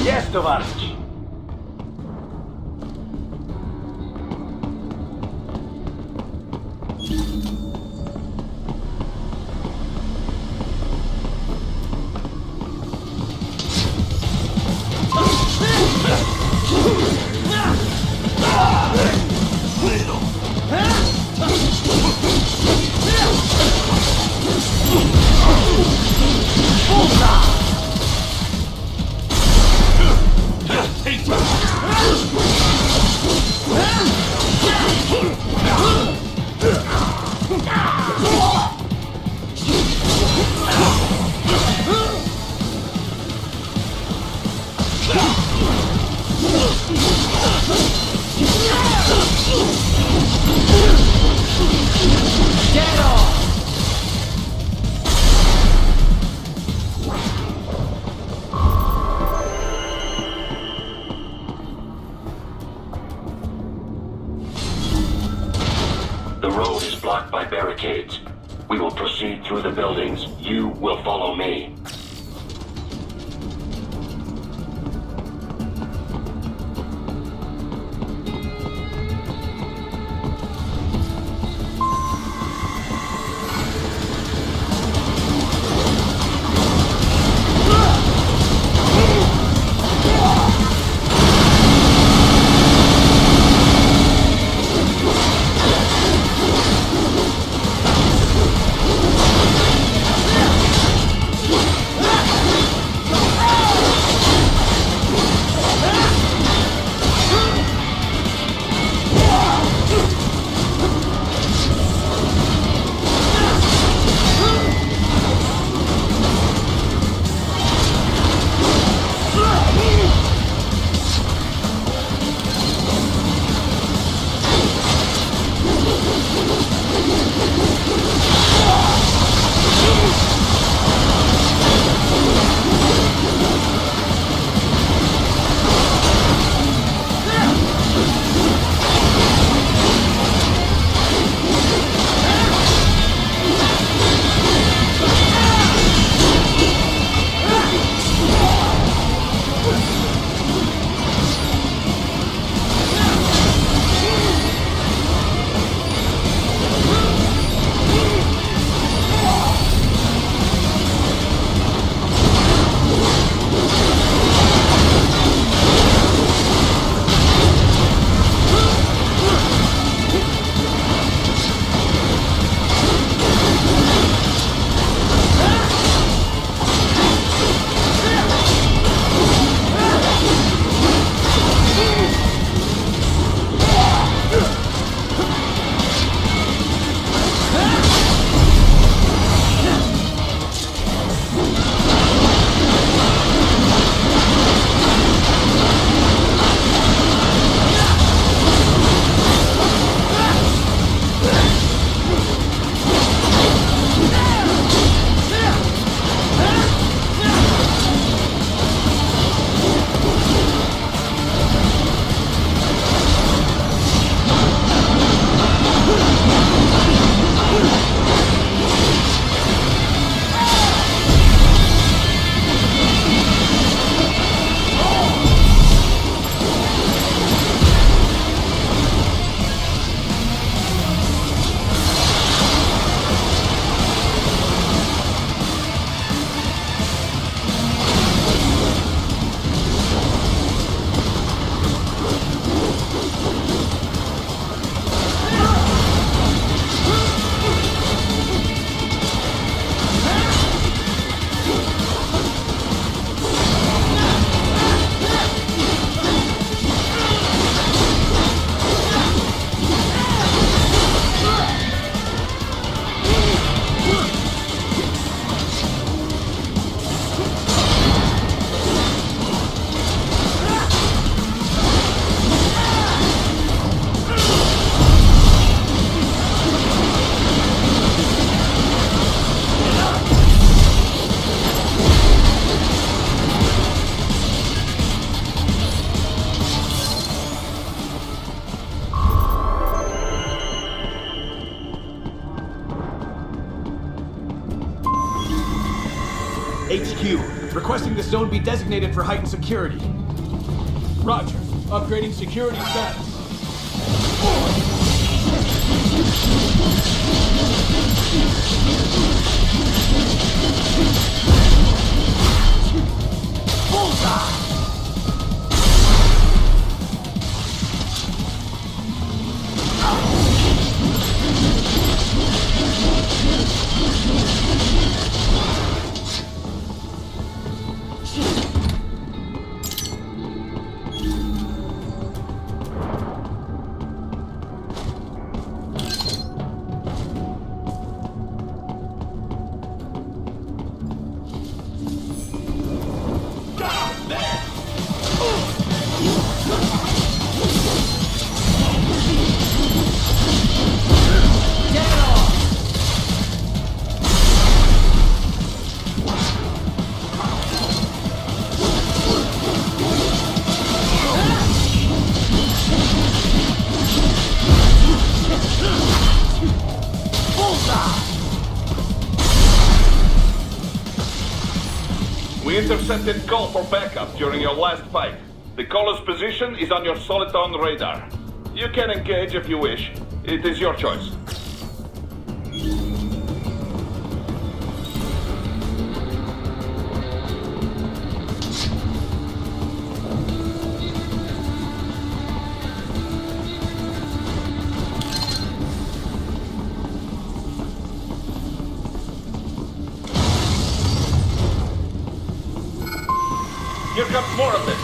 Jest, towarzysz! The road is blocked by barricades. We will proceed through the buildings. You will follow me. HQ, requesting the zone be designated for heightened security. Roger. Upgrading security status. Bullseye! We intercepted call for backup during your last fight. The caller's position is on your Soliton radar. You can engage if you wish. It is your choice. Here comes more of this.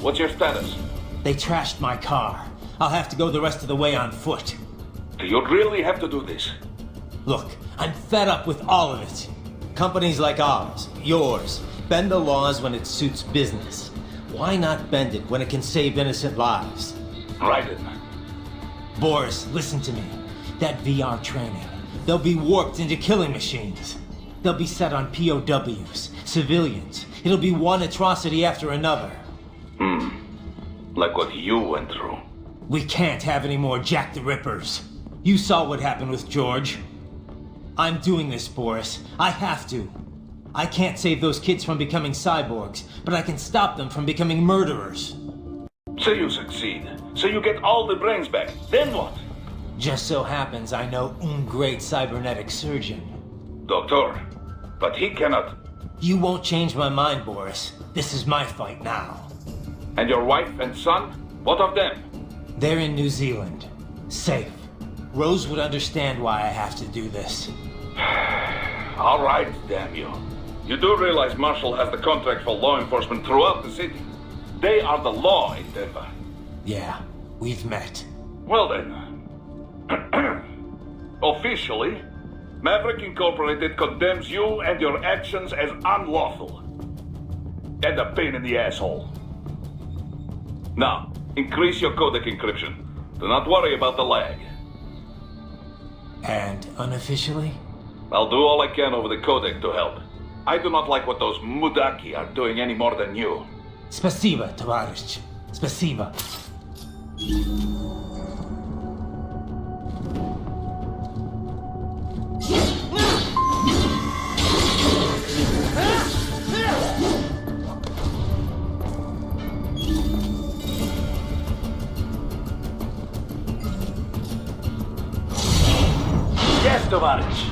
What's your status? They trashed my car. I'll have to go the rest of the way on foot. Do you really have to do this? Look, I'm fed up with all of it. Companies like ours, yours, bend the laws when it suits business. Why not bend it when it can save innocent lives? Raiden. Boris, listen to me. That VR training, they'll be warped into killing machines. They'll be set on POWs, civilians. It'll be one atrocity after another. Like what you went through. We can't have any more Jack the Rippers. You saw what happened with George. I'm doing this, Boris. I have to. I can't save those kids from becoming cyborgs, but I can stop them from becoming murderers. So you succeed. So you get all the brains back. Then what? Just so happens I know un great cybernetic surgeon. Doctor. But he cannot. You won't change my mind, Boris. This is my fight now. And your wife and son? What of them? They're in New Zealand. Safe. Rose would understand why I have to do this. All right, damn you. You do realize Marshall has the contract for law enforcement throughout the city. They are the law in Denver. Yeah, we've met. Well then. Officially, Maverick Incorporated condemns you and your actions as unlawful. And a pain in the asshole. Now, increase your codec encryption. Do not worry about the lag. And unofficially? I'll do all I can over the codec to help. I do not like what those Mudaki are doing any more than you. Spasiba, товарищ. Spasiba. Yes, товарищ.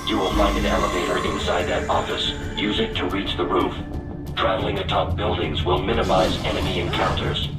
You will find an elevator inside that office. Use it to reach the roof. Traveling atop buildings will minimize enemy encounters.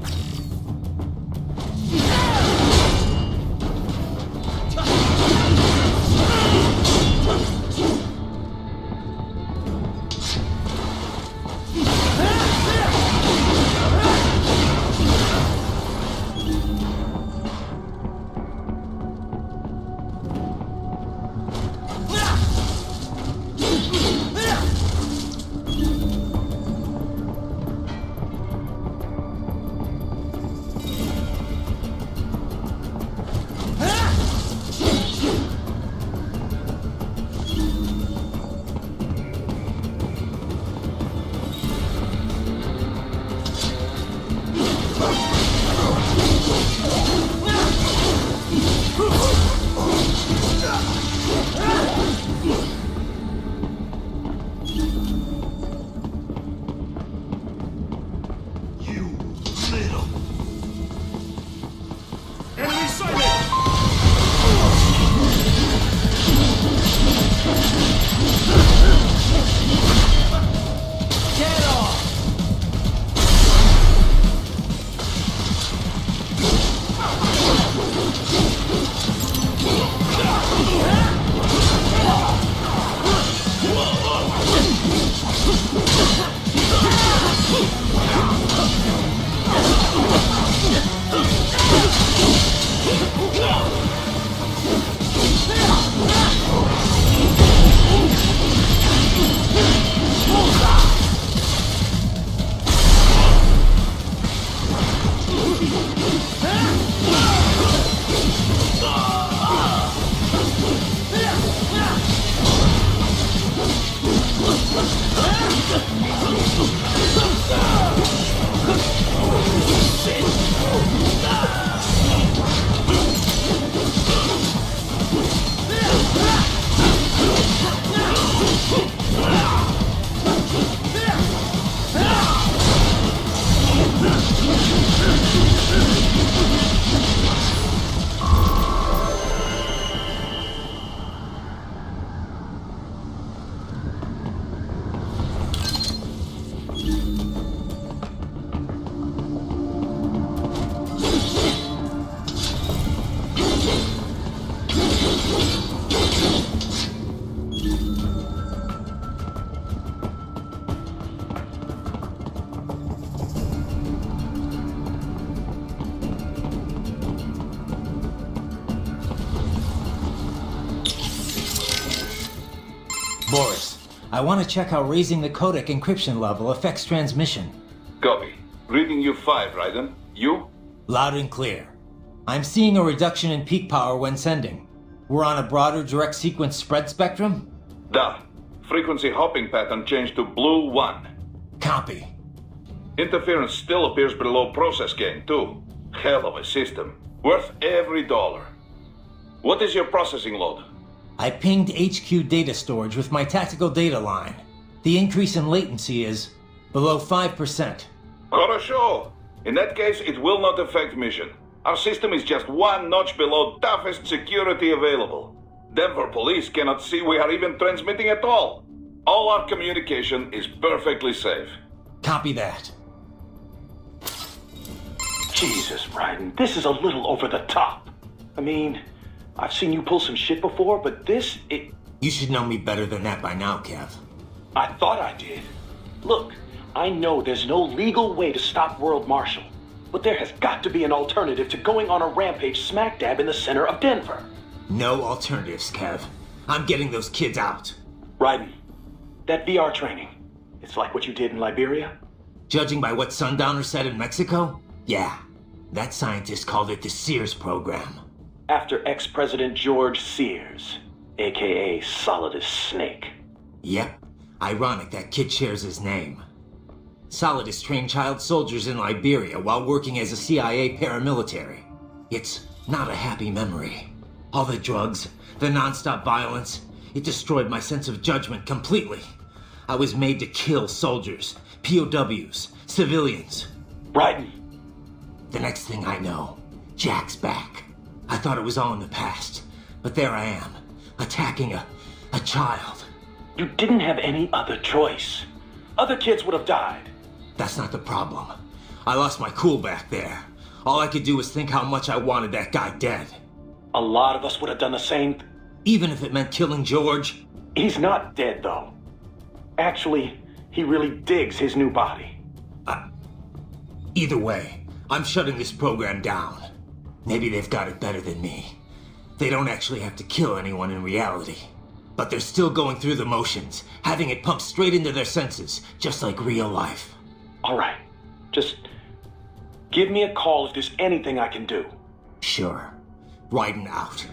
Boris, I want to check how raising the codec encryption level affects transmission. Copy. Reading you 5, Raiden. You? Loud and clear. I'm seeing a reduction in peak power when sending. We're on a broader direct sequence spread spectrum? Da. Frequency hopping pattern changed to blue 1. Copy. Interference still appears below process gain, too. Hell of a system. Worth every dollar. What is your processing load? I pinged HQ data storage with my tactical data line. The increase in latency is below 5%. Хорошо. In that case, it will not affect mission. Our system is just one notch below toughest security available. Denver police cannot see we are even transmitting at all. All our communication is perfectly safe. Copy that. Jesus, Raiden, this is a little over the top. I mean, I've seen you pull some shit before, but this, You should know me better than that by now, Kev. I thought I did. Look, I know there's no legal way to stop World Marshal, but there has got to be an alternative to going on a rampage smack dab in the center of Denver. No alternatives, Kev. I'm getting those kids out. Raiden, that VR training, it's like what you did in Liberia? Judging by what Sundowner said in Mexico, yeah. That scientist called it the Sears program. After ex-President George Sears, aka Solidus Snake. Yep. Ironic that kid shares his name. Solidus trained child soldiers in Liberia while working as a CIA paramilitary. It's not a happy memory. All the drugs, the non-stop violence, it destroyed my sense of judgment completely. I was made to kill soldiers, POWs, civilians. Raiden. The next thing I know, Jack's back. I thought it was all in the past, but there I am, attacking a A child. You didn't have any other choice. Other kids would have died. That's not the problem. I lost my cool back there. All I could do was think how much I wanted that guy dead. A lot of us would have done the same. Even if it meant killing George. He's not dead, though. Actually, he really digs his new body. Either way, I'm shutting this program down. Maybe they've got it better than me. They don't actually have to kill anyone in reality. But they're still going through the motions, having it pumped straight into their senses, just like real life. All right. Just give me a call if there's anything I can do. Sure. Riding out.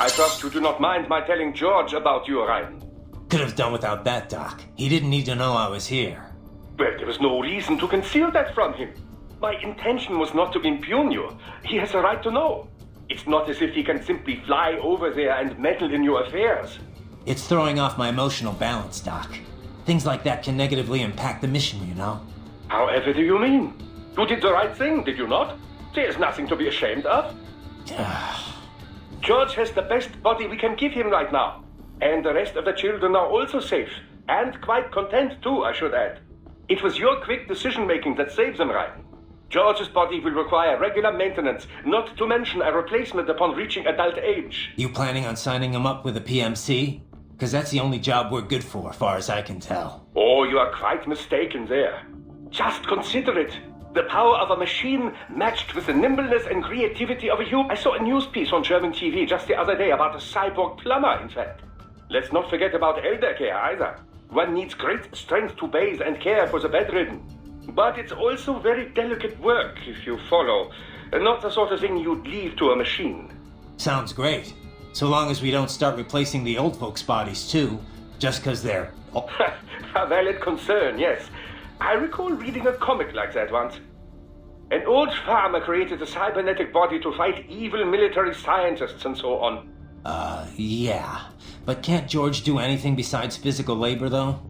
I trust you do not mind my telling George about you, Ryan. Could have done without that, Doc. He didn't need to know I was here. Well, there was no reason to conceal that from him. My intention was not to impugn you. He has a right to know. It's not as if he can simply fly over there and meddle in your affairs. It's throwing off my emotional balance, Doc. Things like that can negatively impact the mission, you know? However do you mean? You did the right thing, did you not? There's nothing to be ashamed of. George has the best body we can give him right now. And the rest of the children are also safe. And quite content too, I should add. It was your quick decision-making that saved them, Ryan. George's body will require regular maintenance, not to mention a replacement upon reaching adult age. You planning on signing him up with a PMC? Because that's the only job we're good for, far as I can tell. Oh, you are quite mistaken there. Just consider it. The power of a machine matched with the nimbleness and creativity of a human. I saw a news piece on German TV just the other day about a cyborg plumber, in fact. Let's not forget about elder care either. One needs great strength to bathe and care for the bedridden. But it's also very delicate work, if you follow. Not the sort of thing you'd leave to a machine. Sounds great. So long as we don't start replacing the old folks' bodies too, just because they're... A valid concern, yes. I recall reading a comic like that once. An old farmer created a cybernetic body to fight evil military scientists and so on. Yeah. But can't George do anything besides physical labor, though?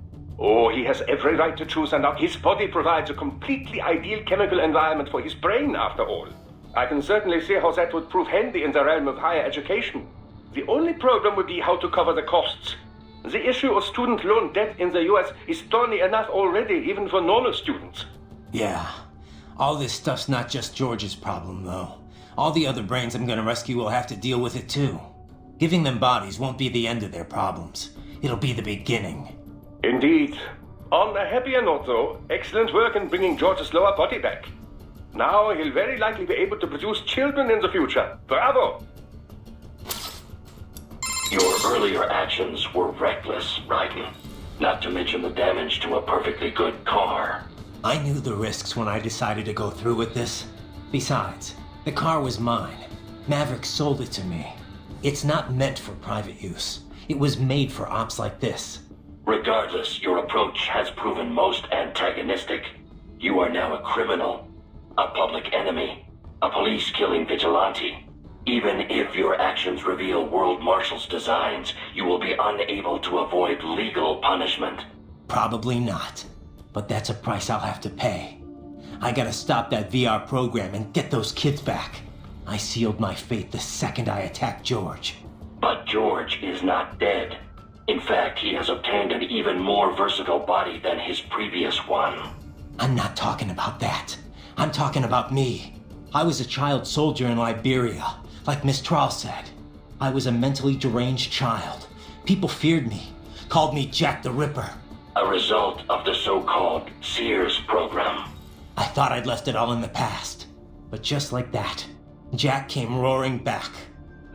Oh, he has every right to choose, and his body provides a completely ideal chemical environment for his brain, after all. I can certainly see how that would prove handy in the realm of higher education. The only problem would be how to cover the costs. The issue of student loan debt in the US is thorny enough already, even for normal students. Yeah. All this stuff's not just George's problem, though. All the other brains I'm gonna rescue will have to deal with it, too. Giving them bodies won't be the end of their problems. It'll be the beginning. Indeed. On a happier note, though, excellent work in bringing George's lower body back. Now he'll very likely be able to produce children in the future. Bravo! Your earlier actions were reckless, Raiden. Not to mention the damage to a perfectly good car. I knew the risks when I decided to go through with this. Besides, the car was mine. Maverick sold it to me. It's not meant for private use. It was made for ops like this. Regardless, your approach has proven most antagonistic. You are now a criminal, a public enemy, a police-killing vigilante. Even if your actions reveal World Marshal's designs, you will be unable to avoid legal punishment. Probably not. But that's a price I'll have to pay. I gotta stop that VR program and get those kids back. I sealed my fate the second I attacked George. But George is not dead. In fact, he has obtained an even more versatile body than his previous one. I'm not talking about that. I'm talking about me. I was a child soldier in Liberia, like Miss Trawl said. I was a mentally deranged child. People feared me, called me Jack the Ripper. A result of the so-called Sears program. I thought I'd left it all in the past. But just like that, Jack came roaring back.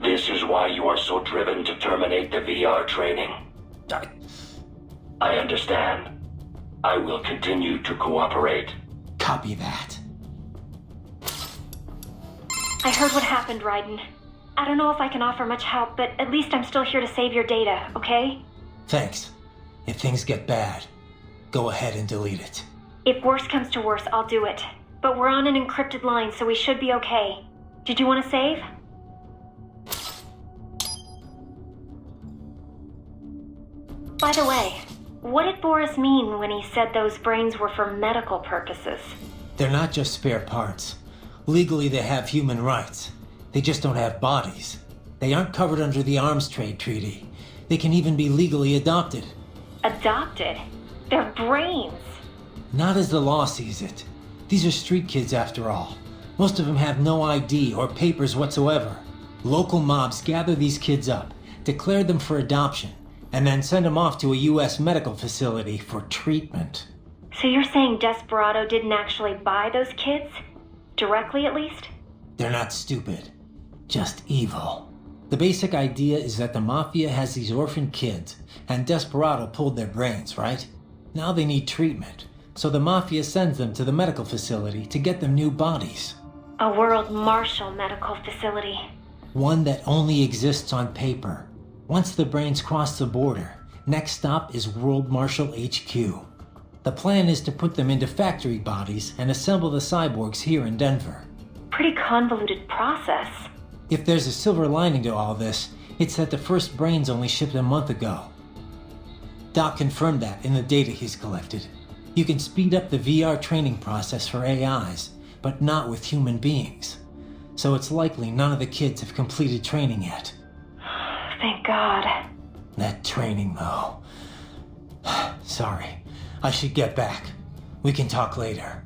This is why you are so driven to terminate the VR training. I understand. I will continue to cooperate. Copy that. I heard what happened, Raiden. I don't know if I can offer much help, but at least I'm still here to save your data, okay? Thanks. If things get bad, go ahead and delete it. If worse comes to worse, I'll do it. But we're on an encrypted line, so we should be okay. Did you want to save? By the way, what did Boris mean when he said those brains were for medical purposes? They're not just spare parts. Legally, they have human rights. They just don't have bodies. They aren't covered under the Arms Trade Treaty. They can even be legally adopted. Adopted? They're brains. Not as the law sees it. These are street kids after all. Most of them have no ID or papers whatsoever. Local mobs gather these kids up, declare them for adoption, and then send them off to a U.S. medical facility for treatment. So you're saying Desperado didn't actually buy those kids? Directly, at least? They're not stupid, just evil. The basic idea is that the Mafia has these orphan kids, and Desperado pulled their brains, right? Now they need treatment, so the Mafia sends them to the medical facility to get them new bodies. A World Marshal medical facility. One that only exists on paper. Once the brains cross the border, next stop is World Marshal HQ. The plan is to put them into factory bodies and assemble the cyborgs here in Denver. Pretty convoluted process. If there's a silver lining to all this, it's that the first brains only shipped a month ago. Doc confirmed that in the data he's collected. You can speed up the VR training process for AIs, but not with human beings. So it's likely none of the kids have completed training yet. Thank God. That training, though. Sorry, I should get back. We can talk later.